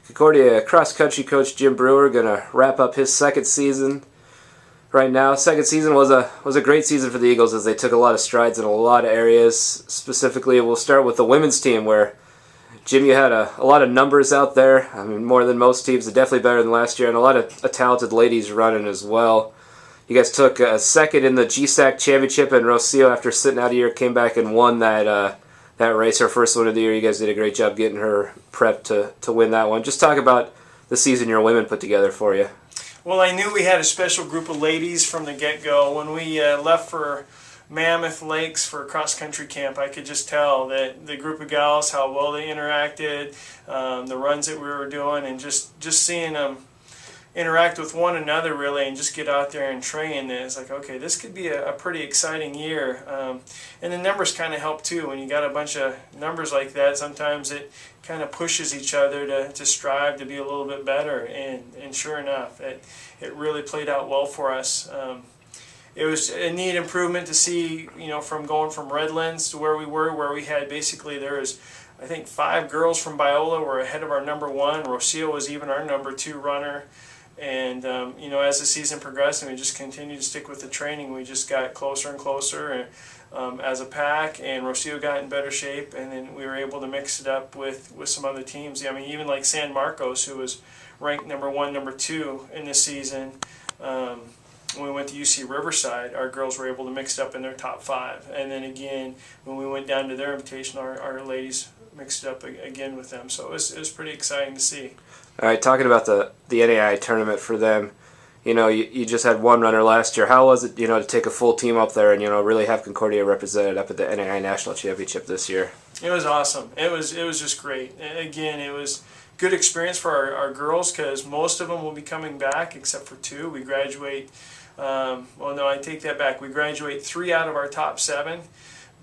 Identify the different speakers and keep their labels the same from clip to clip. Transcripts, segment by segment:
Speaker 1: Concordia cross-country coach Jim Brewer going to wrap up his second season right now. Second season was a great season for the Eagles as they took a lot of strides in a lot of areas. Specifically, we'll start with the women's team where, Jim, you had a lot of numbers out there. I mean, more than most teams, definitely better than last year, and a lot of talented ladies running as well. You guys took a second in the GSAC championship, and Rocio, after sitting out a year, came back and won that race, her first one of the year. You guys did a great job getting her prepped to win that one. Just talk about the season your women put together for you.
Speaker 2: Well, I knew we had a special group of ladies from the get-go. When we left for Mammoth Lakes for cross-country camp, I could just tell that the group of gals, how well they interacted, the runs that we were doing, and just seeing them interact with one another really and just get out there and train. It's like, okay, this could be a pretty exciting year. And the numbers kind of help too. When you got a bunch of numbers like that, sometimes it kind of pushes each other to strive to be a little bit better. And sure enough, it really played out well for us. It was a neat improvement to see, from going from Redlands to where we were, where we had basically, there was, I think, 5 girls from Biola were ahead of our number 1. Rocio was even our number 2 runner. And, as the season progressed and we just continued to stick with the training, we just got closer and closer as a pack, and Rocio got in better shape, and then we were able to mix it up with some other teams. I mean, even like San Marcos, who was ranked number 1, number 2 in this season, when we went to UC Riverside, our girls were able to mix it up in their top 5. And then again, when we went down to their invitation, our ladies mixed it up again with them. So it was pretty exciting to see.
Speaker 1: All right, talking about the NAI tournament for them, you just had one runner last year. How was it, to take a full team up there and, really have Concordia represented up at the NAI National Championship this year? It
Speaker 2: was awesome. It was just great. Again, it was good experience for our girls because most of them will be coming back except for 2. We graduate, I take that back. We graduate 3 out of our top 7,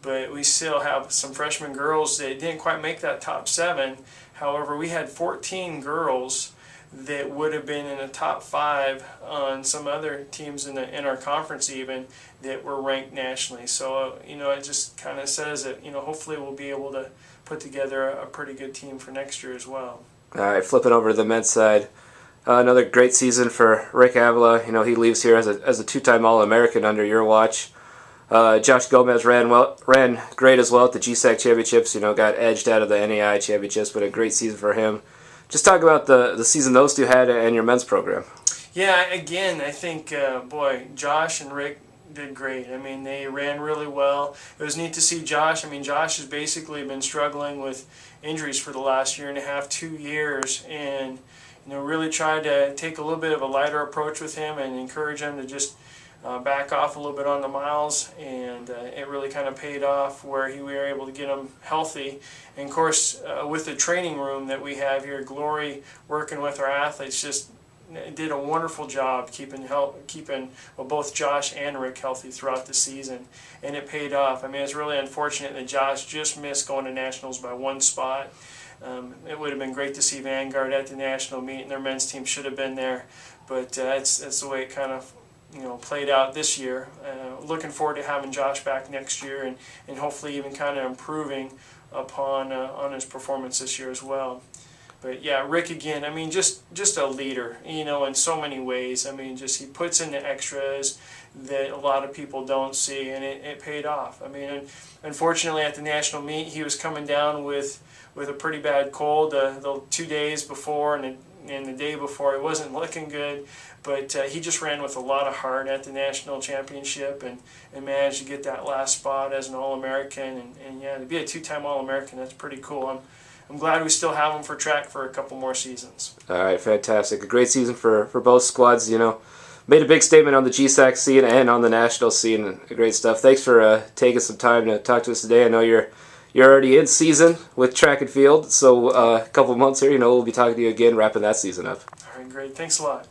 Speaker 2: but we still have some freshman girls that didn't quite make that top 7. However, we had 14 girls that would have been in the top 5 on some other teams in our conference even that were ranked nationally. So, it just kind of says that, hopefully we'll be able to put together a pretty good team for next year as well.
Speaker 1: All right, flipping over to the men's side. Another great season for Rick Avila. He leaves here as a 2-time All-American under your watch. Josh Gomez ran great as well at the GSAC championships. Got edged out of the NAI championships, but a great season for him. Just talk about the season those two had and your men's program.
Speaker 2: Yeah, again, I think Josh and Rick did great. I mean, they ran really well. It was neat to see Josh. I mean, Josh has basically been struggling with injuries for the last 1.5, 2 years, and really tried to take a little bit of a lighter approach with him and encourage him to just back off a little bit on the miles, and it really kind of paid off where we were able to get him healthy. And of course, with the training room that we have here, Glory, working with our athletes, just did a wonderful job keeping both Josh and Rick healthy throughout the season, and it paid off. I mean, it's really unfortunate that Josh just missed going to nationals by 1 spot. It would have been great to see Vanguard at the national meet, and their men's team should have been there, but that's the way it kind of played out this year. Looking forward to having Josh back next year and hopefully even kind of improving upon on his performance this year as well. But yeah, Rick again, I mean, just a leader, in so many ways. I mean, he puts in the extras that a lot of people don't see, and it paid off. I mean, unfortunately at the national meet, he was coming down with a pretty bad cold the 2 days before and the day before. It wasn't looking good, but he just ran with a lot of heart at the national championship and managed to get that last spot as an All-American. And yeah, to be a 2-time All-American, that's pretty cool. I'm glad we still have him for track for a couple more seasons.
Speaker 1: All right, fantastic. A great season for both squads. Made a big statement on the GSAC scene and on the national scene. Great stuff. Thanks for taking some time to talk to us today. I know you're already in season with track and field, so a couple months here, we'll be talking to you again, wrapping that season up.
Speaker 2: All right, great. Thanks a lot.